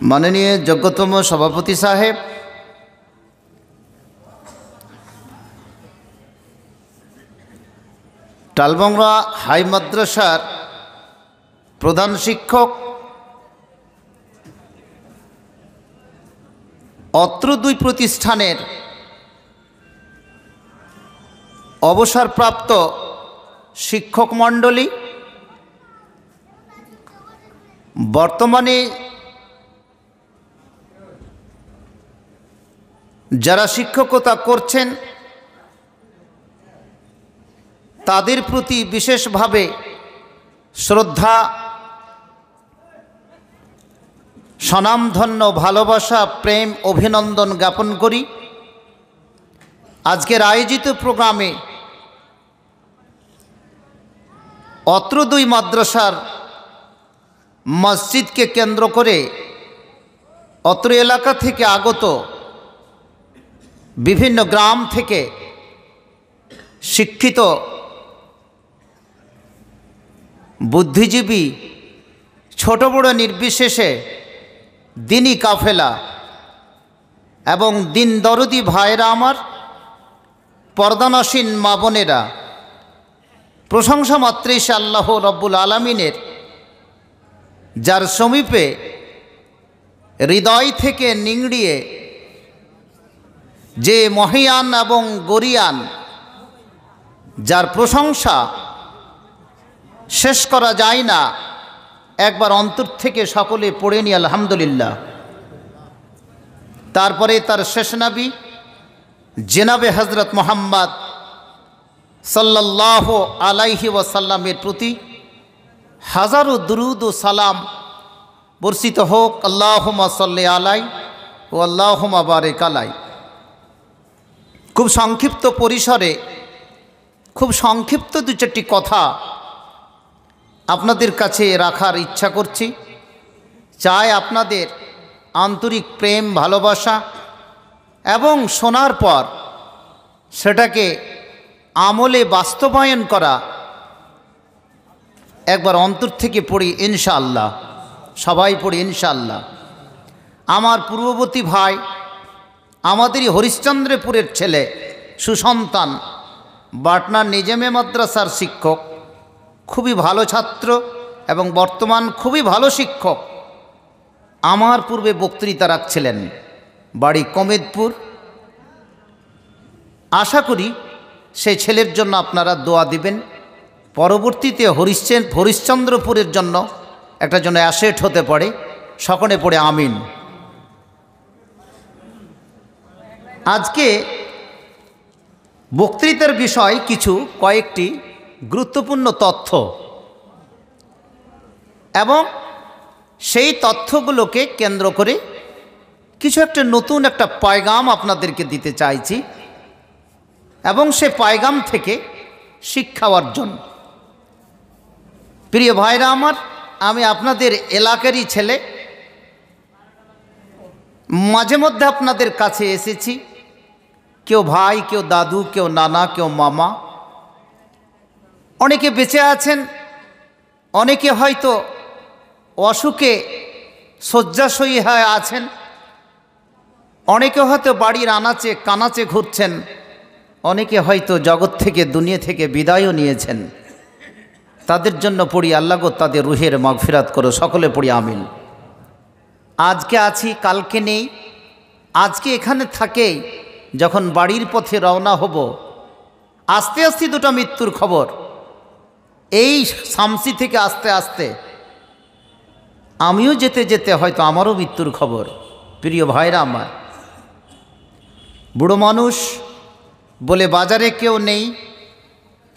माननीय योग्यतम सभापति साहेब, टालबंगला हाई माद्रासार प्रधान शिक्षक, अत्र दुई प्रतिष्ठानेर अवसरप्राप्त शिक्षक मंडली, बर्तमाने যারা শিক্ষকতা করছেন তাদের প্রতি বিশেষভাবে শ্রদ্ধা, স্বনামধন্য ভালোবাসা, প্রেম, অভিনন্দন জ্ঞাপন করি। আজকের আয়োজিত প্রোগ্রামে অত্র দুই মাদ্রাসার মসজিদকে কেন্দ্র করে অত্র এলাকা থেকে আগত বিভিন্ন গ্রাম থেকে শিক্ষিত বুদ্ধিজীবী, ছোট বড় নির্বিশেষে দিনী কাফেলা এবং দিন দরদি ভাইরা আমার, পর্দানসীন মা বোনেরা, প্রশংসা মাত্রই সে আল্লাহ রব্বুল আলামিনের, যার সমীপে হৃদয় থেকে নিংড়িয়ে যে মহিয়ান এবং গরিয়ান, যার প্রশংসা শেষ করা যায় না, একবার অন্তর থেকে সকলে পড়ে নি আলহামদুলিল্লাহ। তারপরে তার শেষ নবী জনাবে হযরত মুহাম্মদ সাল্লাল্লাহু আলাইহি ওয়াসাল্লামের প্রতি হাজারো দুরুদ ও সালাম বর্ষিত হোক। আল্লাহুম্মা সাল্লি আলাই ও আল্লাহুম্মা বারিক আলাই। খুব সংক্ষিপ্ত পরিসরে খুব সংক্ষিপ্ত দু চারটি কথা আপনাদের কাছে রাখার ইচ্ছা করছি। চাই আপনাদের আন্তরিক প্রেম, ভালোবাসা এবং শোনার পর সেটাকে আমলে বাস্তবায়ন করা। একবার অন্তর থেকে পড়ি ইনশাআল্লাহ, সবাই পড়ি ইনশাআল্লাহ। আমার পূর্ববর্তী ভাই, আমাদেরই হরিশ্চন্দ্রপুরের ছেলে, সুসন্তান, বাটনার নিজামে মাদ্রাসার শিক্ষক, খুবই ভালো ছাত্র এবং বর্তমান খুবই ভালো শিক্ষক। আমার পূর্বে বক্তৃতা রাখছিলেন, বাড়ি কমেদপুর। আশা করি সেই ছেলের জন্য আপনারা দোয়া দিবেন। পরবর্তীতে হরিশ্চন্দ্রপুরের জন্য একটা জন্য অ্যাসেট হতে পারে, সকলে পড়ে আমিন। আজকে বক্তৃতার বিষয় কয়েকটি গুরুত্বপূর্ণ তথ্য, এবং সেই তথ্যগুলোকে কেন্দ্র করে কিছু একটা নতুন একটা পয়গাম আপনাদেরকে দিতে চাইছি, এবং সে পয়গাম থেকে শিক্ষা অর্জন। প্রিয় ভাইরা আমার, আমি আপনাদের এলাকারই ছেলে, মাঝে মধ্যে আপনাদের কাছে এসেছি। কেউ ভাই, কেউ দাদু, কেউ নানা, কেউ মামা। অনেকে বেঁচে আছেন, অনেকে হয়তো অসুখে শয্যাশয়ী হয়ে আছেন, অনেকে হয়তো বাড়ির আনাচে কানাচে ঘুরছেন, অনেকে হয়তো জগৎ থেকে, দুনিয়া থেকে বিদায়ও নিয়েছেন। তাদের জন্য পড়ি আল্লাহ গো তাদের রুহের মাগফিরাত করো, সকলে পড়ি আমিন। আজকে আছি, কালকে নেই। আজকে এখানে থাকে, যখন বাড়ির পথে রওনা হব, আস্তে আস্তে দুটো মৃত্যুর খবর। এই শামসি থেকে আস্তে আস্তে আমিও যেতে যেতে হয়তো আমারও মৃত্যুর খবর। প্রিয় ভাইরা আমার, বুড়ো মানুষ বলে বাজারে কেউ নেই,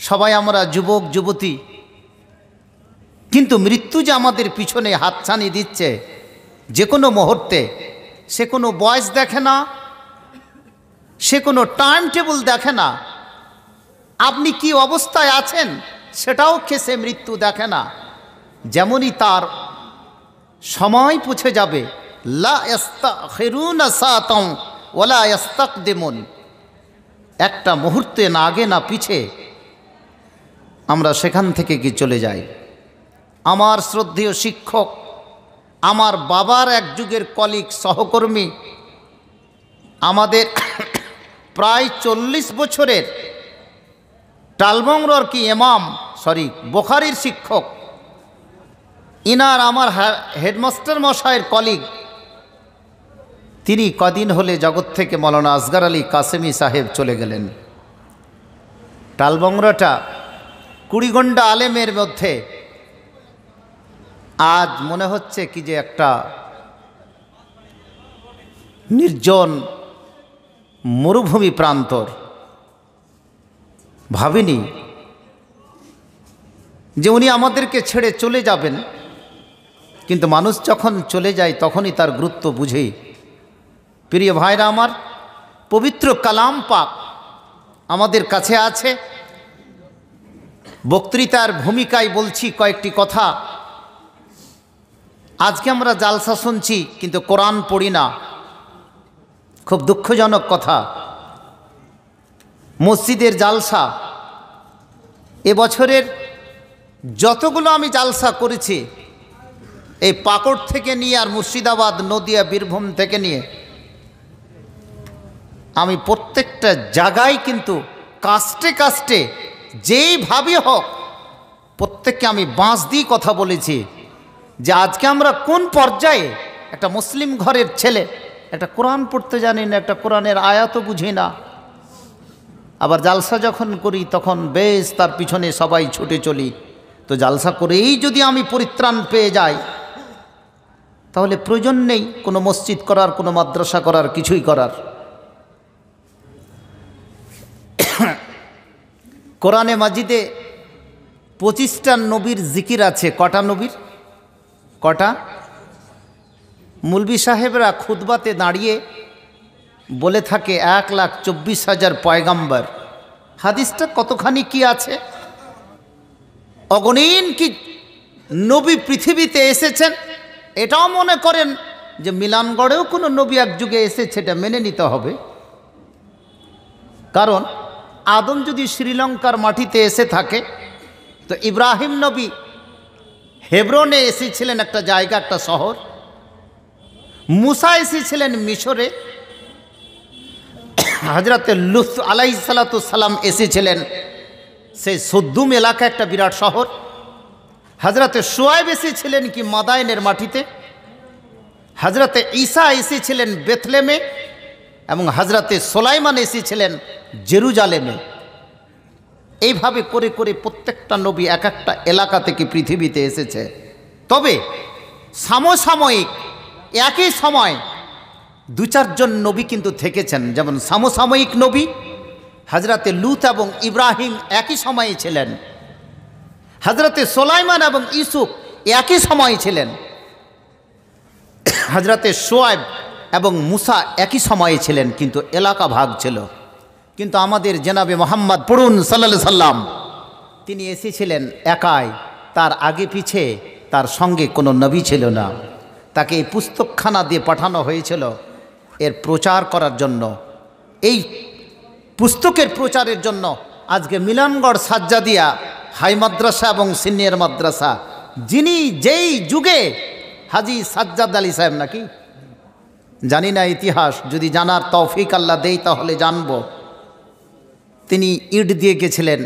সবাই আমরা যুবক যুবতী, কিন্তু মৃত্যু যে আমাদের পিছনে হাতছানি দিচ্ছে যে কোনো মুহূর্তে। সে কোনো বয়স দেখে না, সে কোনো টাইম টেবিল দেখে না। আপনি কি অবস্থায় আছেন সেটাও সে মৃত্যু দেখে না। যেমনই তার সময় পৌঁছে যাবে, লা ইস্তাখিরুনা সাআতান ওয়ালা ইস্তাকদিমুন, একটা মুহূর্তে না আগে না পিছে আমরা সেখান থেকে কি চলে যাই। আমার শ্রদ্ধেয় শিক্ষক আমার বাবার এক যুগের কলিগ সহকর্মী, আমাদের প্রায় 40 বছরের টালমংরর কি ইমাম বুখারীর শিক্ষক, ইনার আমার হেডমাস্টার মশাইয়ের কলিগ, তিনি কদিন হলে জগৎ থেকে মৌলানা আসগর আলী কাসেমি সাহেব চলে গেলেন। টালমংরাটা কুড়িগন্ডা আলেমের মধ্যে আজ মনে হচ্ছে কি যে একটা নির্জন মরুভূমি প্রান্তর। ভাবিনি যে উনি আমাদেরকে ছেড়ে চলে যাবেন, কিন্তু মানুষ যখন চলে যায় তখনই তার গুরুত্ব বুঝে। প্রিয় ভাইরা আমার, পবিত্র কালাম পাক আমাদের কাছে আছে। বক্তৃতার ভূমিকায় বলছি কয়েকটি কথা। আজকে আমরা জালসা শুনছি কিন্তু কোরআন পড়ি না, খুব দুঃখজনক কথা। মসজিদের জালসা, এবছরের যতগুলো আমি জালসা করেছি, এই পাকড় থেকে নিয়ে আর মুর্শিদাবাদ, নদিয়া, বীরভূম থেকে নিয়ে আমি প্রত্যেকটা জায়গায় কিন্তু কাস্টে কাস্টে যেইভাবে হোক প্রত্যেককে আমি বাঁশ দিয়ে কথা বলেছি যে আজকে আমরা কোন পর্যায়ে। একটা মুসলিম ঘরের ছেলে, একটা কোরআন পড়তে জানি না, একটা কোরআনের আয়াতও বুঝি না, আবার জালসা যখন করি তখন বেশ তার পিছনে সবাই ছুটে চলি। তো জালসা করেই যদি আমি পরিত্রাণ পেয়ে যাই তাহলে প্রয়োজন নেই কোনো মসজিদ করার, কোনো মাদ্রাসা করার, কিছুই করার। কোরআনে মাজিদে 25টা নবীর জিকির আছে। কটা নবীর? কটা? মুলবি সাহেবরা খুতবাতে দাঁড়িয়ে বলে থাকে 1,24,000 পয়গাম্বর। হাদিসটা কতখানি কি আছে? অগণিন কি নবী পৃথিবীতে এসেছেন। এটাও মনে করেন যে মিলানগড়েও কোনো নবী এক যুগে এসেছে, এটা মেনে নিতে হবে। কারণ আদম যদি শ্রীলঙ্কার মাটিতে এসে থাকে, তো ইব্রাহিম নবী হেব্রনে এসেছিলেন, একটা জায়গা, একটা শহর। মুসা এসেছিলেন মিশরে। হযরতে লূত আলাইহিস সালাতু সালাম এসেছিলেন সেই সদ্দুম এলাকা, একটা বিরাট শহর। হযরতে শুআয়ব এসেছিলেন কি মাদায়েনের মাটিতে। হযরতে ঈসা এসেছিলেন বেথলেমে, এবং হযরতে সুলাইমান এসেছিলেন জেরুজালেমে। এইভাবে করে করে প্রত্যেকটা নবী এক একটা এলাকা থেকে পৃথিবীতে এসেছে। তবে সমসাময়িক একই সময় 2-4 জন নবী কিন্তু থেকেছেন। যেমন সমসাময়িক নবী হযরতে লূত এবং ইব্রাহিম একই সময়ে ছিলেন। হযরতে সুলাইমান এবং ইউসুফ একই সময়ে ছিলেন। হযরতে শুআয়ব এবং মুসা একই সময়ে ছিলেন, কিন্তু এলাকা ভাগ ছিল। কিন্তু আমাদের জনাবে মোহাম্মদ পড়ুন সাল্লাল্লাহু আলাইহি সাল্লাম, তিনি এসেছিলেন একাই। তার আগে পিছে তার সঙ্গে কোনো নবী ছিল না। তাকে এই পুস্তকখানা দিয়ে পাঠানো হয়েছিল এর প্রচার করার জন্য। এই পুস্তকের প্রচারের জন্য আজকে মিলনগড় সাজ্জাদিয়া হাই মাদ্রাসা এবং সিনিয়র মাদ্রাসা, যিনি যেই যুগে হাজী সাজ্জাদ আলী সাহেব, নাকি জানি না ইতিহাস, যদি জানার তৌফিক আল্লাহ দেই তাহলে জানব, তিনি ইট দিয়ে গেছিলেন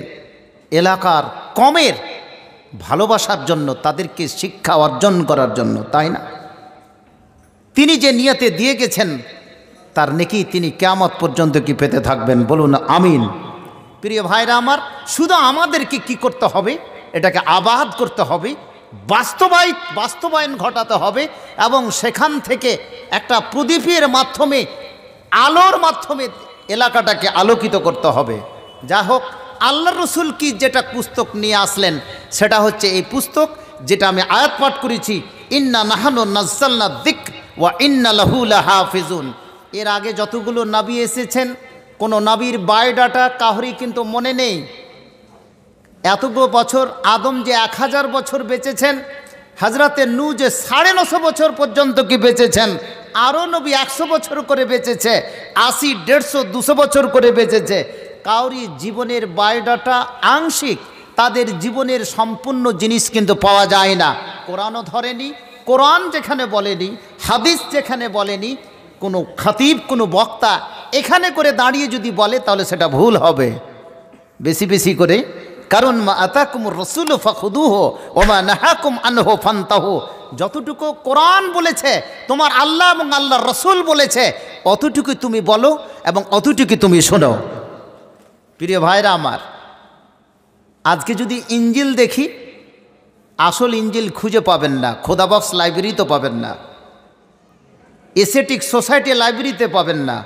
এলাকার কমের ভালোবাসার জন্য, তাদেরকে শিক্ষা অর্জন করার জন্য, তাই না? তিনি যে নিয়তে দিয়ে গেছেন তার নেকি তিনি কিয়ামত পর্যন্ত কি পেতে থাকবেন, বলুন আমিন। প্রিয় ভাইরা আমার, শুধু আমাদেরকে কি করতে হবে? এটাকে আবাদ করতে হবে, বাস্তবায়ন ঘটাতে হবে, এবং সেখান থেকে একটা প্রদীপের মাধ্যমে, আলোর মাধ্যমে এলাকাটাকে আলোকিত করতে হবে। যা হোক, আল্লাহ রসুল কি যেটা পুস্তক নিয়ে আসলেন সেটা হচ্ছে এই পুস্তক, যেটা আমি আয়াত পাঠ করেছি, ইন্না নাহানু নাজ্জালনা যিকর ওয়া ইন্না লাহু লাহাফিজুন। এর আগে যতগুলো নবী এসেছেন, কোনো নবীর বায়োডাটা কাহরি কিন্তু মনে নেই। এতগুলো বছর, আদম যে 1000 বছর বেঁচেছেন, হযরতে নূহ যে 950 বছর পর্যন্ত কি বেঁচেছেন, আরও নবী 100 বছর করে বেঁচেছে, 80, 150, 200 বছর করে বেঁচেছে। কাউরি জীবনের বায়োডাটা আংশিক, তাদের জীবনের সম্পূর্ণ জিনিস কিন্তু পাওয়া যায় না। কোরআনও ধরেনি, কোরআন যেখানে বলেনি, হাদিস যেখানে বলেনি, কোনো খতিব কোনো বক্তা এখানে করে দাঁড়িয়ে যদি বলে তাহলে সেটা ভুল হবে বেশি বেশি করে। কারণ মা আতাকুমুর রাসূল ফাখুদুহু ওয়া মা নাহাকুম আনহু ফান্তাহু, যতটুকু কোরআন বলেছে, তোমার আল্লাহ এবং আল্লাহর রাসূল বলেছে, অতটুকু তুমি বলো এবং অতটুকু তুমি শোনো। প্রিয় ভাইরা আমার, আজকে যদি ইঞ্জিল দেখি, আসল ইঞ্জিল খুঁজে পাবেন না, খোদাবক্স লাইব্রেরিতে পাবেন না, এসেটিক সোসাইটি লাইব্রেরিতে পাবেন না,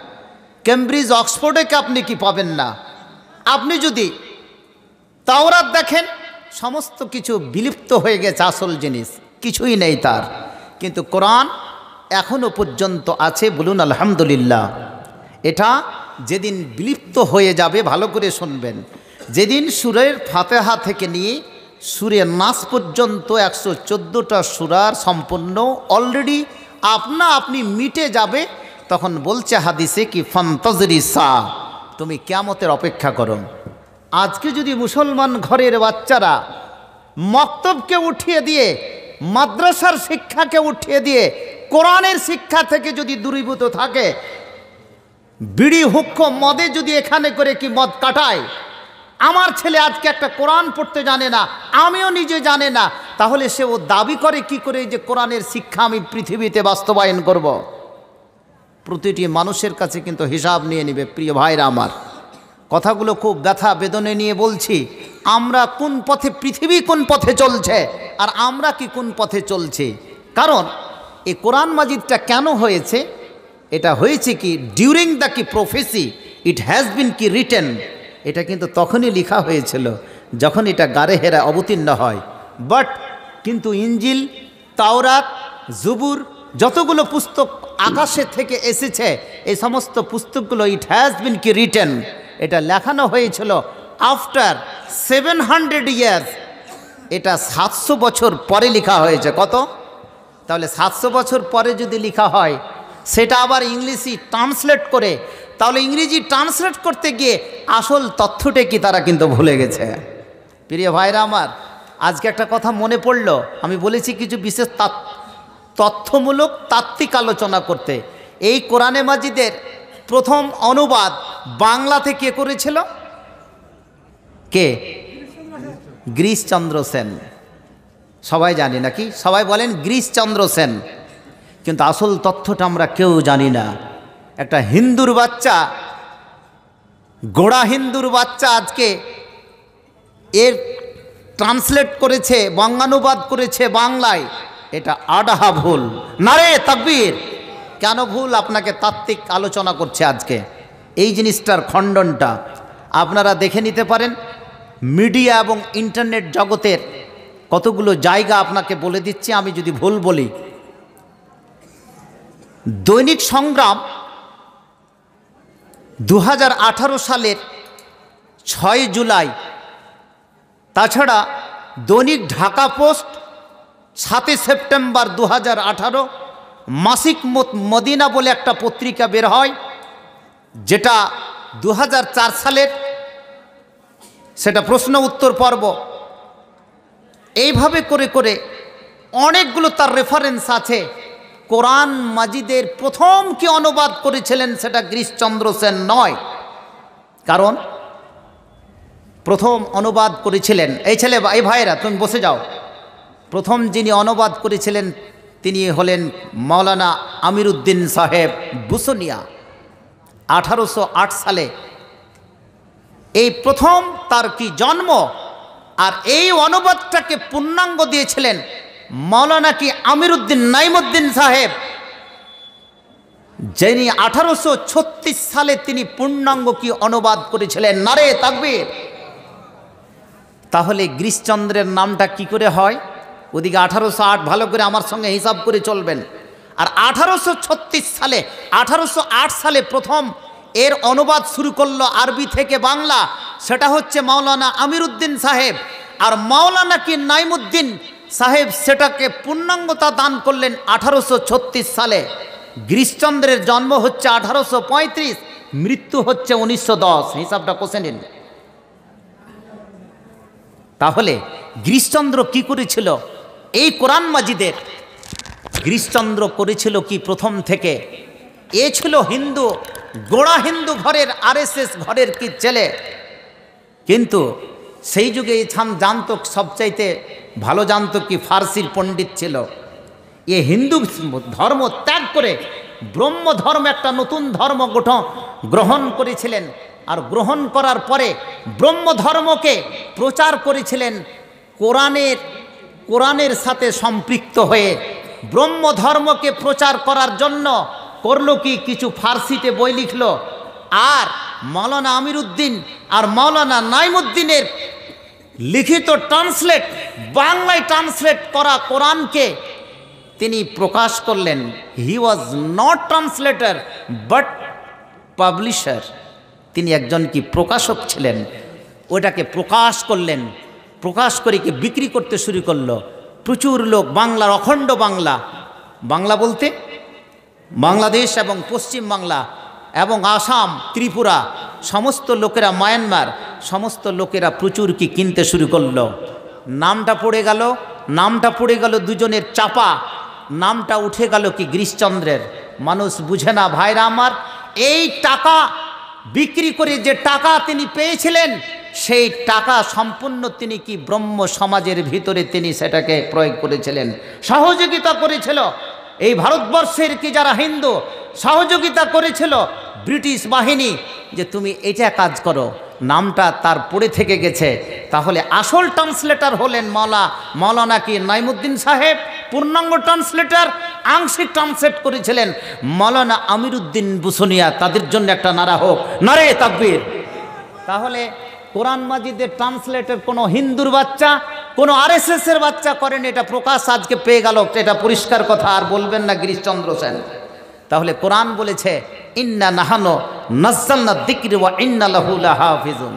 কেমব্রিজ অক্সফোর্ডে আপনি কি পাবেন না। আপনি যদি তাওরাত দেখেন, সমস্ত কিছু বিলুপ্ত হয়ে গেছে, আসল জিনিস কিছুই নেই তার। কিন্তু কোরআন এখনও পর্যন্ত আছে, বলুন আলহামদুলিল্লাহ। এটা যেদিন বিলুপ্ত হয়ে যাবে, ভালো করে শুনবেন, যেদিন সূরের ফাতিহা থেকে নিয়ে সূরে নাস পর্যন্ত 114টা সূরার সম্পূর্ণ অলরেডি আপনি মিটে যাবে, তখন বলছে হাদিসে কি ফান্তাজরি সা, তুমি কিয়ামতের অপেক্ষা করো। আজকে যদি মুসলমান ঘরের বাচ্চারা মক্তবকে উঠিয়ে দিয়ে, মাদ্রাসার শিক্ষাকে উঠিয়ে দিয়ে কোরআনের শিক্ষা থেকে যদি দূরীভূত থাকে, বিড়ি হুক্কো মদে যদি এখানে করে কি মদ কাটায়, আমার ছেলে আজকে একটা কোরআন পড়তে জানে না, আমিও নিজে জানে না, তাহলে সে ও দাবি করে কি করে যে কোরআনের শিক্ষা আমি পৃথিবীতে বাস্তবায়ন করব। প্রতিটি মানুষের কাছে কিন্তু হিসাব নিয়ে নেবে। প্রিয় ভাইরা আমার, কথাগুলো খুব ব্যথা বেদনে নিয়ে বলছি। আমরা কোন পথে, পৃথিবী কোন পথে চলছে আর আমরা কি কোন পথে চলছি। কারণ এই কোরআন মাজিদটা কেন হয়েছে, এটা হয়েছে কি ডিউরিং দ্য কি প্রফেসি ইট হ্যাজ বিন কি রিটেন, এটা কিন্তু তখনই লেখা হয়েছিল যখন এটা গারে হেরা অবতীর্ণ হয়। বাট কিন্তু ইঞ্জিল, তাওরাত, জুবুর, যতগুলো পুস্তক আকাশে থেকে এসেছে, এই সমস্ত পুস্তকগুলো ইট হ্যাজ বিন কি রিটেন, এটা লেখানো হয়েছিল আফটার 700 ইয়ার্স। এটা 700 বছর পরে লেখা হয়েছে। কত? তাহলে 700 বছর পরে যদি লেখা হয়, সেটা আবার ইংলিশে ট্রান্সলেট করে, তাহলে ইংরেজি ট্রান্সলেট করতে গিয়ে আসল তথ্যটা কি তারা কিন্তু ভুলে গেছে। প্রিয় ভাইরা আমার, আজকে একটা কথা মনে পড়ল, আমি বলেছি কিছু বিশেষ তথ্যমূলক তাত্ত্বিক আলোচনা করতে। এই কোরআনে মাজিদের প্রথম অনুবাদ বাংলাতে কে করেছিল? কে? গিরিশচন্দ্র সেন। সবাই জানি নাকি? সবাই বলেন গিরিশচন্দ্র সেন, কিন্তু আসল তথ্যটা আমরা কেউ জানি না। একটা হিন্দুর বাচ্চা, গোড়া হিন্দুর বাচ্চা আজকে এর ট্রান্সলেট করেছে, বঙ্গানুবাদ করেছে বাংলায়। এটা আডাহা ভুল। নারে তাকবীর! কেন ভুল? আপনাকে তাত্ত্বিক আলোচনা করছে আজকে। এই জিনিসটার খণ্ডনটা আপনারা দেখে নিতে পারেন। মিডিয়া এবং ইন্টারনেট জগতের কতগুলো জায়গা আপনাকে বলে দিচ্ছি, আমি যদি ভুল বলি। দৈনিক সংগ্রাম 2018 সালের 6 জুলাই, তাছাড়া দৈনিক ঢাকা পোস্ট 7 সেপ্টেম্বর 2018, মাসিক মদিনা বলে একটা পত্রিকা বের হয়, যেটা 2004 সালের, সেটা প্রশ্ন উত্তর পর্ব। এইভাবে করে করে অনেকগুলো তার রেফারেন্স আছে। কোরআন মাজিদের প্রথম কি অনুবাদ করেছিলেন সেটা গিরিশচন্দ্র সেন নয়, কারণ প্রথম অনুবাদ করেছিলেন এই ছেলে। এই ভাইয়েরা তুমি বসে যাও। প্রথম যিনি অনুবাদ করেছিলেন তিনি হলেন মাওলানা আমিরউদ্দিন সাহেব বুসনিয়া। 1808 সালে এই প্রথম তার কি জন্ম, আর এই অনুবাদটাকে পূর্ণাঙ্গ দিয়েছিলেন মাওলানা কি আমিরউদ্দিন নাইমুদ্দিন সাহেব, যিনি 1836 সালে তিনি পূর্ণাঙ্গ কি অনুবাদ করেছিলেন। নারে তাকবীর! তাহলে গিরিশচন্দ্রের নামটা কি করে হয়? ওদিকে 1808, ভালো করে আমার সঙ্গে হিসাব করে চলবেন। আর 1808 সালে প্রথম এর অনুবাদ শুরু করলো আরবি থেকে বাংলা, সেটা হচ্ছে মাওলানা আমিরউদ্দিন সাহেব। আর মাওলানা কি নাইমুদ্দিন সাহেব সেটাকে পূর্ণাঙ্গতা দান করলেন 1836 সালে। গিরিশচন্দ্রের জন্ম হচ্ছে 1835, মৃত্যু হচ্ছে 1910। হিসাবটা কষে নিন। তাহলে গিরিশচন্দ্র কি করেছিল? এই কোরআন মাজিদের গিরিশচন্দ্র করেছিল কি প্রথম থেকে? এ ছিল হিন্দু, গোড়া হিন্দু ঘরের, আরএসএস ঘরের কি ছেলে। কিন্তু সেই যুগে ইছাম জানতো, সবচাইতে ভালো জানতো কি ফার্সির পণ্ডিত ছিল। এ হিন্দু ধর্ম ত্যাগ করে ব্রহ্ম ধর্ম, একটা নতুন ধর্ম গ্রহণ করেছিলেন। আর গ্রহণ করার পরে ব্রহ্ম ধর্মকে প্রচার করেছিলেন কোরআনের সাথে সম্পৃক্ত হয়ে। ব্রহ্ম ধর্মকে প্রচার করার জন্য করলো কি, কিছু ফার্সিতে বই লিখলো। আর মাওলানা আমিরউদ্দিন আর মাওলানা নাইমুদ্দিনের লিখিত ট্রান্সলেট, বাংলায় ট্রান্সলেট করা কোরআনকে তিনি প্রকাশ করলেন। He was not translator but publisher. তিনি একজন কি প্রকাশক ছিলেন। ওটাকে প্রকাশ করলেন, প্রকাশ করে কি বিক্রি করতে শুরু করলো। প্রচুর লোক বাংলার, অখণ্ড বাংলা বলতে বাংলাদেশ এবং পশ্চিম বাংলা এবং আসাম, ত্রিপুরা, সমস্ত লোকেরা, মায়ানমার, সমস্ত লোকেরা প্রচুর কি কিনতে শুরু করলো। নামটা পড়ে গেল দুজনের চাপা, নামটা উঠে গেল কি গিরিশচন্দ্রের। মানুষ বুঝে না ভাইরা আমার, এই টাকা বিক্রি করে যে টাকা তিনি পেয়েছিলেন, সেই টাকা সম্পূর্ণ তিনি কি ব্রহ্ম সমাজের ভিতরে তিনি সেটাকে প্রয়োগ করেছিলেন, সহযোগিতা করেছিল। এই ভারতবর্ষের কি যারা হিন্দু, সহযোগিতা করেছিল ব্রিটিশ বাহিনী যে তুমি এটা কাজ করো। নামটা তার পড়ে থেকে গেছে। তাহলে আসল ট্রান্সলেটর হলেন মাওলানা কি নাইমুদ্দিন সাহেব, পূর্ণাঙ্গ ট্রান্সলেটর। আংশিক ট্রান্সলেট করেছিলেন মাওলানা আমিরউদ্দিন বুসনিয়া। তাদের জন্য একটা নারা হোক, নারে তাকবীর। তাহলে কোরআন মাজিদের ট্রান্সলেটর কোনো হিন্দুর বাচ্চা, কোনো আরএসএসের বাচ্চা করেন, এটা প্রকাশ আজকে পেয়ে গেল, এটা পরিষ্কার কথা। আর বলবেন না গিরিশচন্দ্র সেন। তাহলে কোরআন বলেছে ইন্না নাহানু নাযালনা যিকরা ওয়া ইন্না লাহু লাহাফিজুন।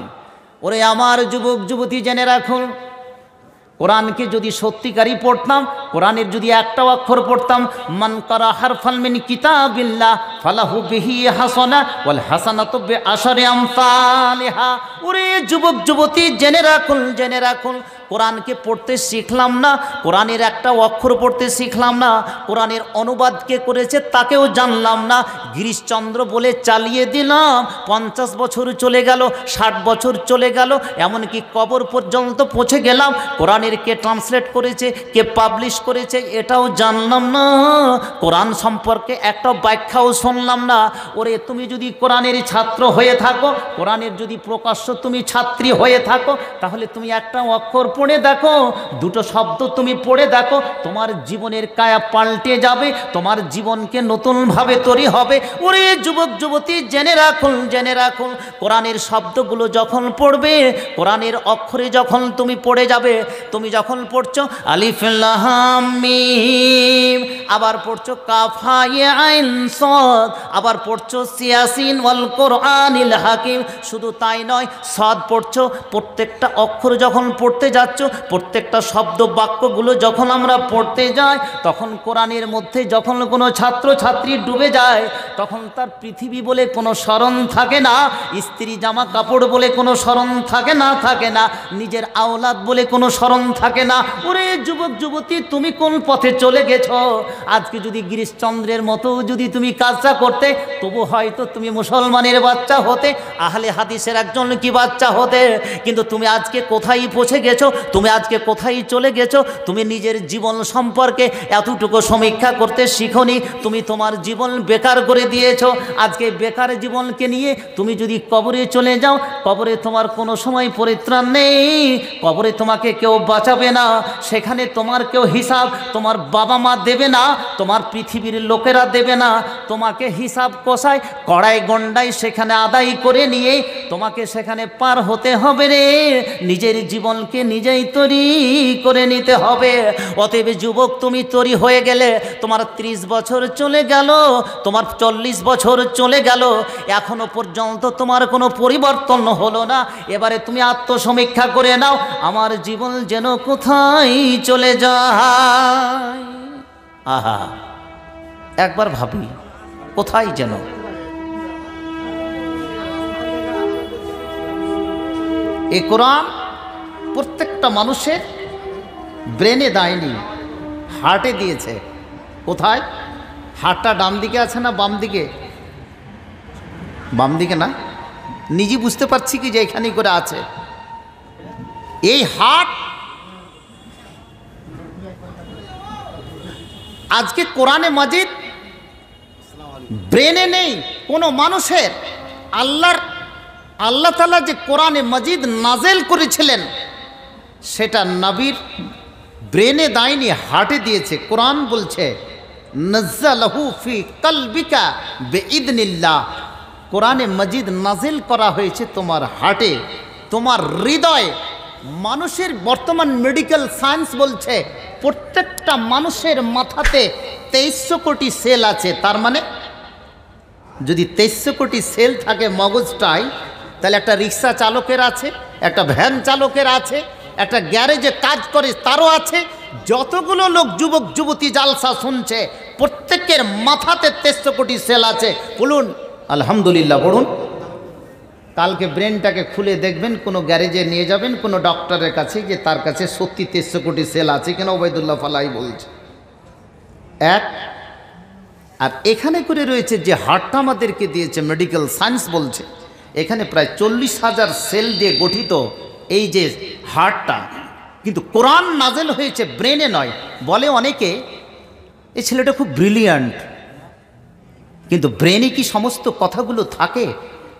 ওরে আমার যুবক যুবতী, জেনে রাখুন, কোরআনকে যদি সত্যিকারই পড়তাম, কোরআনের যদি একটা অক্ষর পড়তাম, মান কারা হারফান মিন কিতাবিল্লাহ ফালাহু বিহি হাসানা ওয়াল হাসানাতু বিআশরি আমসালিহা। ওরে যুবক যুবতী, জেনে রাখুন, কোরআনকে পড়তে শিখলাম না, কোরআনের একটা অক্ষর পড়তে শিখলাম না, কোরআনের অনুবাদ কে করেছে তাকেও জানলাম না। গিরিশচন্দ্র বলে চালিয়ে দিলাম, 50 বছর চলে গেল, 60 বছর চলে গেল, এমনকি কবর পর্যন্ত পৌঁছে গেলাম। কোরআনের কে ট্রান্সলেট করেছে, কে পাবলিশ করেছে এটাও জানলাম না, কোরআন সম্পর্কে একটা ব্যাখ্যাও শুনলাম না। ওরে তুমি যদি কোরআনের ছাত্র হয়ে থাকো, কোরআনের যদি প্রকাশ্য তুমি ছাত্রী হয়ে থাকো, তাহলে তুমি একটা অক্ষর পড়ে দেখো, দুটো শব্দ তুমি পড়ে দেখো, তোমার জীবনের কায়া পাল্টে যাবে, তোমার জীবনকে নতুনভাবে তৈরি হবে। ওরে যুবক যুবতী, জেনে রাখুন, কোরআনের শব্দগুলো যখন পড়বে, কোরআনের অক্ষরে যখন তুমি পড়ে যাবে, তুমি যখন পড়ছো আলিফ লাম মিম, আবার পড়ছো কাফ হা ইয়া আইন সাদ, আবার পড়ছো ইয়াসিন ওয়াল কোরআনিল হাকিম। শুধু তাই নয়, সাদ পড়ছো, প্রত্যেকটা অক্ষর যখন পড়তে যাচ্ছ, প্রত্যেকটা শব্দ বাক্যগুলো যখন আমরা পড়তে যাই, তখন কোরআনের মধ্যে যখন কোনো ছাত্র ছাত্রী ডুবে যায়, তখন তার পৃথিবী বলে কোনো স্মরণ থাকে না, স্ত্রী জামা কাপড় বলে কোনো স্মরণ থাকে না, নিজের আওলাদ বলে কোনো স্মরণ থাকে না। ওরে যুবক যুবতী, তুমি কোন পথে চলে গেছো? আজকে যদি গিরিশচন্দ্রের মতো যদি তুমি কাজটা করতে, তবু হয়তো তুমি মুসলমানের বাচ্চা হতে, আহলে হাদিসের একজন কি বাচ্চা হতে। কিন্তু তুমি আজকে কোথায় পৌঁছে গেছো, তুমি আজকে কোথায় চলে গেছো? তুমি নিজের জীবন সম্পর্কে এতটুকু সমীক্ষা করতে শিখোনি, তুমি তোমার জীবন বেকার করে দিয়েছো। আজকে বেকার জীবনকে নিয়ে তুমি যদি কবরে চলে যাও, কবরে তোমার কোনো সময় পরিত্রাণ নেই, কবরে তোমাকে কেউ বাঁচাবে না, সেখানে তোমার কেউ হিসাব তোমার বাবা মা দেবে না, তোমার পৃথিবীর লোকেরা দেবে না, তোমাকে হিসাব কষায় কড়াই গন্ডায় সেখানে আদায় করে নিয়ে তোমাকে সেখানে পার হতে হবে রে। নিজের জীবনকে নিজেই তৈরি করে নিতে হবে। অতএব যুবক, তুমি তৈরি হয়ে গেলে, তোমার 30 বছর চলে গেল, তোমার 40 বছর চলে গেল, এখনো পর্যন্ত তোমার কোনো পরিবর্তন হলো না। এবারে তুমি আত্মসমীক্ষা করে নাও, আমার জীবন যেন কোথায় চলে যায়। আহা, একবার ভাবি, কোথায় যেন। এই কোরআন প্রত্যেকটা মানুষের ব্রেনে দেয়নি, হার্টে দিয়েছে। কোথায়? হাড়টা ডান দিকে আছে না বাম দিকে? বাম দিকে না? নিজে বুঝতে পারছি কি যে এখানেই করে আছে। এই হাড় আজকে কোরআনে মাজিদ ব্রেনে নেই কোনো মানুষের। আল্লাহ তাআলা যে কোরআনে মাজিদ নাজেল করেছিলেন সেটা নবীর ব্রেনে দেয়নি, হার্টে দিয়েছে। কোরআন বলছে নাজ্জালাহু ফি কলবিকা বিইذনিল্লাহ, কোরআনে মাজিদ নাজিল করা হয়েছে তোমার হার্টে, তোমার হৃদয়ে। মানুষের বর্তমান মেডিকেল সায়েন্স বলছে প্রত্যেকটা মানুষের মাথাতে 2300 কোটি সেল আছে। তার মানে যদি 2300 কোটি সেল থাকে মগজটাই, তাহলে একটা রিক্সা চালকের আছে, একটা ভ্যান চালকের আছে, একটা গ্যারেজে কাজ করে তারও আছে। যতগুলো লোক যুবক যুবতী জালসা শুনছে প্রত্যেকের মাথাতে 2300 কোটি সেল আছে। বলুন আলহামদুলিল্লাহ, বলুন। কালকে ব্রেনটাকে খুলে দেখবেন, কোনো গ্যারেজে নিয়ে যাবেন কোনো ডক্টরের কাছে, যে তার কাছে সত্যি 2300 কোটি সেল আছে কিনা। ওবায়দুল্লাহ ফালাই বলছে এক। আর এখানে করে রয়েছে যে হার্টটা আমাদেরকে দিয়েছে মেডিকেল সায়েন্স বলছে এখানে প্রায় 40,000 সেল দিয়ে গঠিত এই যে হার্টটা। কিন্তু কোরআন নাজেল হয়েছে ব্রেনে নয়। বলে অনেকে এই ছেলেটা খুব ব্রিলিয়ান্ট, কিন্তু ব্রেনে কি সমস্ত কথাগুলো থাকে?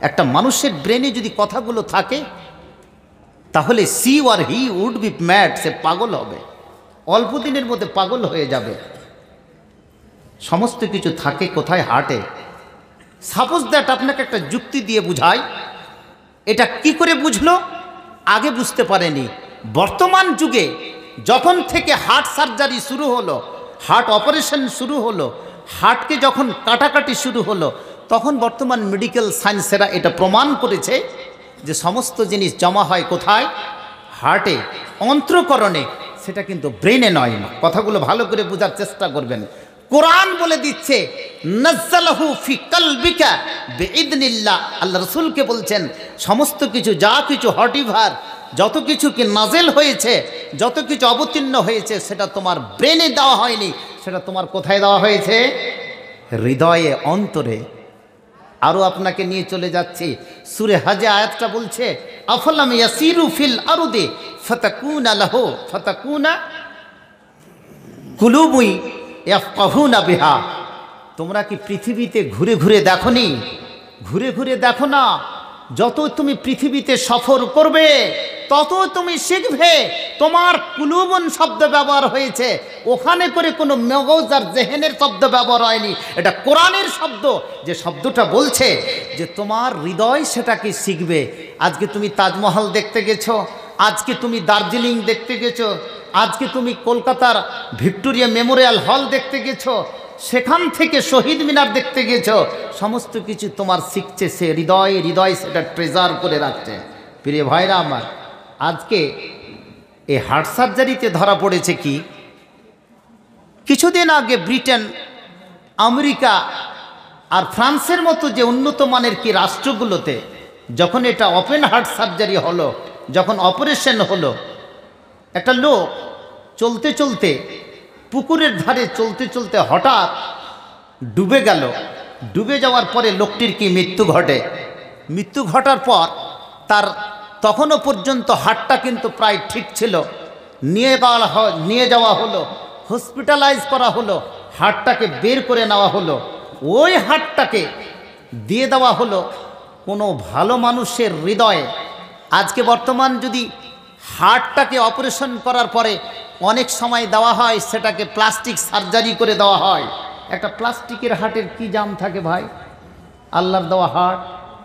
একটা মানুষের ব্রেনে যদি কথাগুলো থাকে তাহলে she or he would be mad, সে পাগল হবে, অল্প দিনের মধ্যে পাগল হয়ে যাবে। সমস্ত কিছু থাকে কোথায়? হার্টে। সাপোজ দ্যাট আপনাকে একটা যুক্তি দিয়ে বুঝাই, এটা কি করে বুঝলো? আগে বুঝতে পারেনি। বর্তমান যুগে যখন থেকে হার্ট সার্জারি শুরু হলো, হার্ট অপারেশন শুরু হলো, হার্টকে যখন কাটাকাটি শুরু হলো, তখন বর্তমান মেডিকেল সায়েন্সেরা এটা প্রমাণ করেছে যে সমস্ত জিনিস জমা হয় কোথায়? হার্টে, অন্ত্রকরণে, সেটা কিন্তু ব্রেনে নয়। কথাগুলো ভালো করে বোঝার চেষ্টা করবেন। কোরআন বলে দিচ্ছে নাজ্জালাহু ফি কলবিকা বিইذনিল্লাহ। আল্লাহ রাসূলকে বলছেন সমস্ত কিছু, যা কিছু হটিভার, যত কিছু কি নাজেল হয়েছে, যত কিছু অবতীর্ণ হয়েছে, সেটা তোমার ব্রেনে দেওয়া হয়নি, সেটা তোমার কোথায় দেওয়া হয়েছে? হৃদয়ে, অন্তরে। আরও আপনাকে নিয়ে চলে যাচ্ছি, সূরা হজে আয়াতটা বলছে আফালাম ইয়াসিরু ফিল আরদি ফাতাকুনা লাহু ফাতাকুনা কুলুবুই ইয়াফকাহুনা বিহা। তোমরা কি পৃথিবীতে ঘুরে ঘুরে দেখোনি? ঘুরে ঘুরে দেখো না। যত তুমি পৃথিবীতে সফর করবে তত তুমি শিখবে। তোমার কুলুবন শব্দ ব্যবহার হয়েছে, ওখানে করে কোনো মগজ আর জেহেনের শব্দ ব্যবহার হয়নি। এটা কোরআনের শব্দ, যে শব্দটা বলছে যে তোমার হৃদয় সেটাকে শিখবে। আজকে তুমি তাজমহল দেখতে গেছো, আজকে তুমি দার্জিলিং দেখতে গেছো, আজকে তুমি কলকাতার ভিক্টোরিয়া মেমোরিয়াল হল দেখতে গেছো, সেখান থেকে শহীদ মিনার দেখতে গেছো, সমস্ত কিছু তোমার শিখছে সে হৃদয়। হৃদয় সেটা ট্রেজার করে রাখছে। প্রিয় ভাইরা আমার, আজকে এই হার্ট সার্জারিতে ধরা পড়েছে কি, কিছুদিন আগে ব্রিটেন, আমেরিকা আর ফ্রান্সের মতো যে উন্নত মানের কি রাষ্ট্রগুলোতে যখন এটা ওপেন হার্ট সার্জারি হলো, যখন অপারেশন হলো, একটা লোক চলতে চলতে পুকুরের ধারে চলতে চলতে হঠাৎ ডুবে গেল। ডুবে যাওয়ার পরে লোকটির কি মৃত্যু ঘটে। মৃত্যু ঘটার পর তার তখনও পর্যন্ত হার্টটা কিন্তু প্রায় ঠিক ছিল। নিয়ে যাওয়া হলো, হসপিটালাইজ করা হলো, হার্টটাকে বের করে নেওয়া হলো। ওই হার্টটাকে দিয়ে দেওয়া হলো কোনো ভালো মানুষের হৃদয়ে। আজকে বর্তমান যদি হার্টটাকে অপারেশন করার পরে অনেক সময় দেওয়া হয়, সেটাকে প্লাস্টিক সার্জারি করে দেওয়া হয়। একটা প্লাস্টিকের হার্টের কি জান থাকে ভাই? আল্লাহর দেওয়া হার্ট,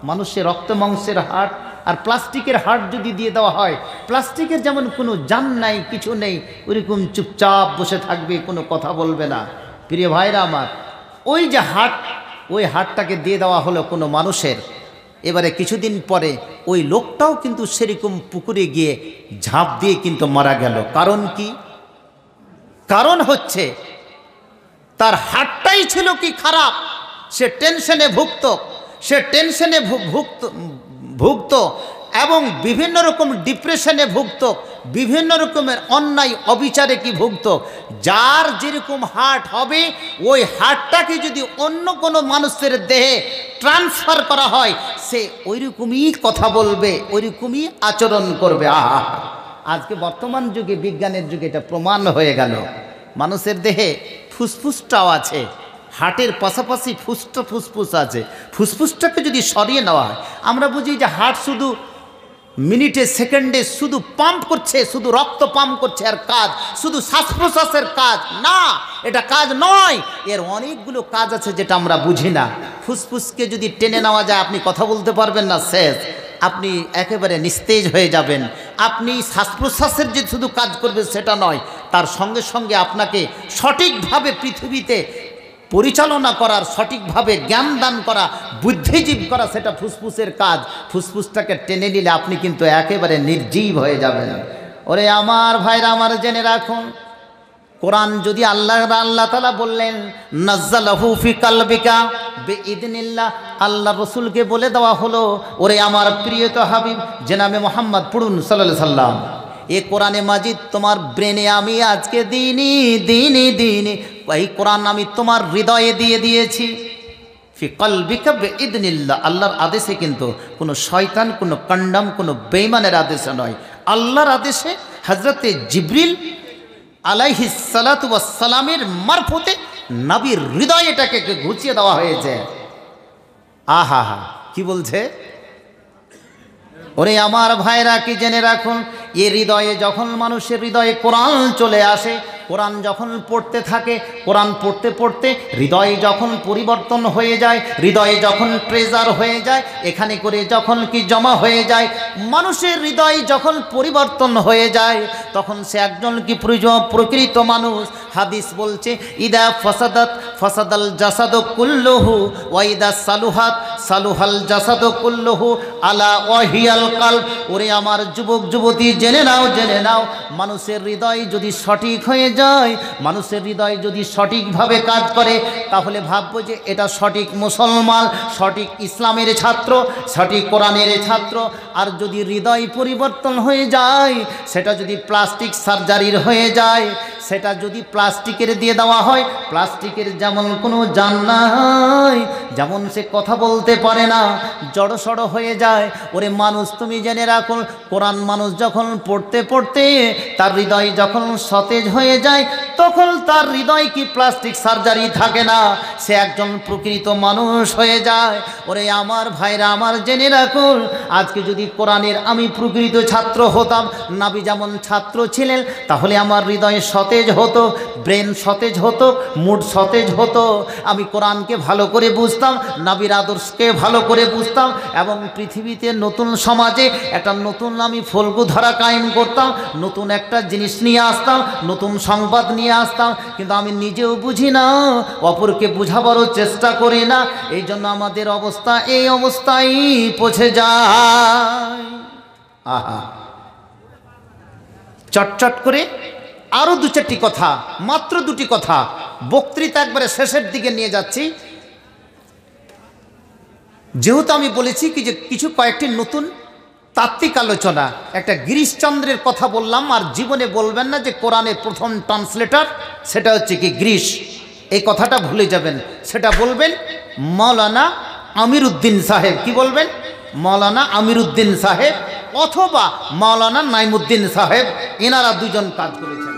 মানুষের রক্ত মাংসের হার্ট, আর প্লাস্টিকের হার্ট যদি দিয়ে দেওয়া হয়, প্লাস্টিকের যেমন কোনো জান নাই, কিছু নেই, ওইরকম চুপচাপ বসে থাকবে, কোনো কথা বলবে না। প্রিয় ভাইরা আমার, ওই যে হার্ট, ওই হার্টটাকে দিয়ে দেওয়া হলো কোনো মানুষের। এবারে কিছুদিন পরে ওই লোকটাও কিন্তু সেরকম পুকুরে গিয়ে ঝাঁপ দিয়ে কিন্তু মারা গেল। কারণ কি? কারণ হচ্ছে তার হার্টটাই ছিল কি খারাপ, সে টেনশনে ভুগত, সে টেনশনে ভুগত। এবং বিভিন্ন রকম ডিপ্রেশনে ভুগত, বিভিন্ন রকমের অন্যায় অবিচারে কি ভুগত। যার যেরকম হার্ট হবে ওই হার্টটাকে যদি অন্য কোনো মানুষের দেহে ট্রান্সফার করা হয় সে ওইরকমই কথা বলবে, ওইরকমই আচরণ করবে। আহা, আজকে বর্তমান যুগে বিজ্ঞানের যুগে এটা প্রমাণ হয়ে গেল। মানুষের দেহে ফুসফুসটাও আছে, হার্টের পাশাপাশি ফুসফুস আছে। ফুসফুসটাকে যদি সরিয়ে নেওয়া হয়, আমরা বুঝি যে হার্ট শুধু মিনিটে সেকেন্ডে শুধু পাম্প করছে, শুধু রক্ত পাম্প করছে, আর কাজ শুধু শ্বাস প্রশ্বাসের কাজ না, এটা কাজ নয়, এর অনেকগুলো কাজ আছে যেটা আমরা বুঝি না। ফুসফুসকে যদি টেনে নেওয়া যায় আপনি কথা বলতে পারবেন না, শেষ, আপনি একেবারে নিস্তেজ হয়ে যাবেন। আপনি শ্বাস প্রশ্বাসের যে শুধু কাজ করবে সেটা নয়, তার সঙ্গে সঙ্গে আপনাকে সঠিকভাবে পৃথিবীতে পরিচালনা করার, সঠিকভাবে জ্ঞান দান করা, বুদ্ধিজীব করা, সেটা ফুসফুসের কাজ। ফুসফুসটাকে টেনে নিলে আপনি কিন্তু একেবারে নির্জীব হয়ে যাবেন। ওরে আমার ভাইরা আমার, জেনে রাখুন, কোরআন যদি আল্লাহ তাআলা বললেন নাজ্জালাহু ফি কালবিকা বিইذنিল্লাহ, আল্লাহ রসুলকে বলে দেওয়া হলো, ওরে আমার প্রিয়ত হাবিব জনাবে মোহাম্মদ পড়ুন সাল্লাল্লাহু আলাইহি সাল্লাম, এ কোরআনে মাজিদ তোমার ব্রেনে আমি আজকে দিইনি, এই কোরআন আমি তোমার হৃদয়ে দিয়ে দিয়েছি। ফি কলবিকা বিইذনিল্লাহ, আল্লাহর আদেশে, কিন্তু কোনো শয়তান, কোনো কন্ডম, কোনো বেঈমানের আদেশে নয়, আল্লাহর আদেশে হযরতে জিবরিল আলাইহিস সালাতু ওয়াস সালামের মারফতে নবীর হৃদয়ে এটাকে ঘুচিয়ে দেওয়া হয়েছে। আহা হা, কি বলছে? ওরে আমার ভাইরা, কি জেনে রাখুন, এ হৃদয়ে যখন মানুষের হৃদয়ে কোরআন চলে আসে, কোরআন যখন পড়তে থাকে, কোরআন পড়তে পড়তে হৃদয়ে যখন পরিবর্তন হয়ে যায়, হৃদয়ে যখন ট্রেজার হয়ে যায়, এখানে করে যখন কি জমা হয়ে যায়, মানুষের হৃদয় যখন পরিবর্তন হয়ে যায়, তখন সে একজন কি প্রকৃত মানুষ। হাদিস বলছে ইদা ফাসাদাত ফাসাদাল জাসাদু কুল্লুহু ওয়া ইদা সালুহাত সালুহাল জাসাদু কুল্লুহু আলা ওয়াহিয়াল কালব। ওরে আমার যুবক যুবতী, জেনে নাও, মানুষের হৃদয় যদি সঠিক হয়ে যায়, মানুষের হৃদয় যদি সঠিকভাবে কাজ করে, তাহলে ভাববো যে এটা সঠিক মুসলমান, সঠিক ইসলামের ছাত্র, সঠিক কোরআনের ছাত্র। আর যদি হৃদয় পরিবর্তন হয়ে যায়, সেটা যদি প্লাস্টিক সার্জারির হয়ে যায়, সেটা যদি প্লাস্টিকের দিয়ে দেওয়া হয়, প্লাস্টিকের যেমন কোনো জান নাই, যেমন সে কথা বলতে পারে না, জড়সড় হয়ে যায়। ওরে মানুষ, তুমি জেনে রাখো, কোরআন মানুষ যখন পড়তে পড়তে তার হৃদয় যখন সতেজ হয়ে যায়, তখন তার হৃদয় কি প্লাস্টিক সার্জারি থাকে না, সে একজন প্রকৃত মানুষ হয়ে যায়। ওরে আমার ভাইরা আমার, জেনে রাখুন, আজকে যদি কোরআনের আমি প্রকৃত ছাত্র হতাম, নবী যেমন ছাত্র ছিলেন, তাহলে আমার হৃদয় সতেজ হতো, ব্রেন সতেজ হতো, মুড সতেজ হতো। আমি কোরআনকে ভালো করে বুঝতাম, নবীর আদর্শকে ভালো করে বুঝতাম, এবং পৃথিবীতে নতুন সমাজে একটা নতুন আমি ফলগু ধারা কায়েম করতাম, নতুন একটা জিনিস নিয়ে আসতাম, নতুন সংবাদ নিয়ে আসতাম। কিন্তু আমি নিজেও বুঝি না, অপরকে বুঝাবারও চেষ্টা করি না, এই জন্য আমাদের অবস্থা এই অবস্থায় পৌঁছে যায়। আহা, চটচট করে আরও দু চারটি কথা, মাত্র দুটি কথা, বক্তৃতা একবারে শেষের দিকে নিয়ে যাচ্ছি। যেহেতু আমি বলেছি কি যে কিছু কয়েকটি নতুন তাত্ত্বিক আলোচনা, একটা গিরিশচন্দ্রের কথা বললাম, আর জীবনে বলবেন না যে কোরআনের প্রথম ট্রান্সলেটর সেটা হচ্ছে কি গ্রিস, এই কথাটা ভুলে যাবেন। সেটা বলবেন মৌলানা আমিরউদ্দিন সাহেব। কি বলবেন? মৌলানা আমিরউদ্দিন সাহেব অথবা মৌলানা নাইমুদ্দিন সাহেব, এনারা দুজন কাজ করেছেন।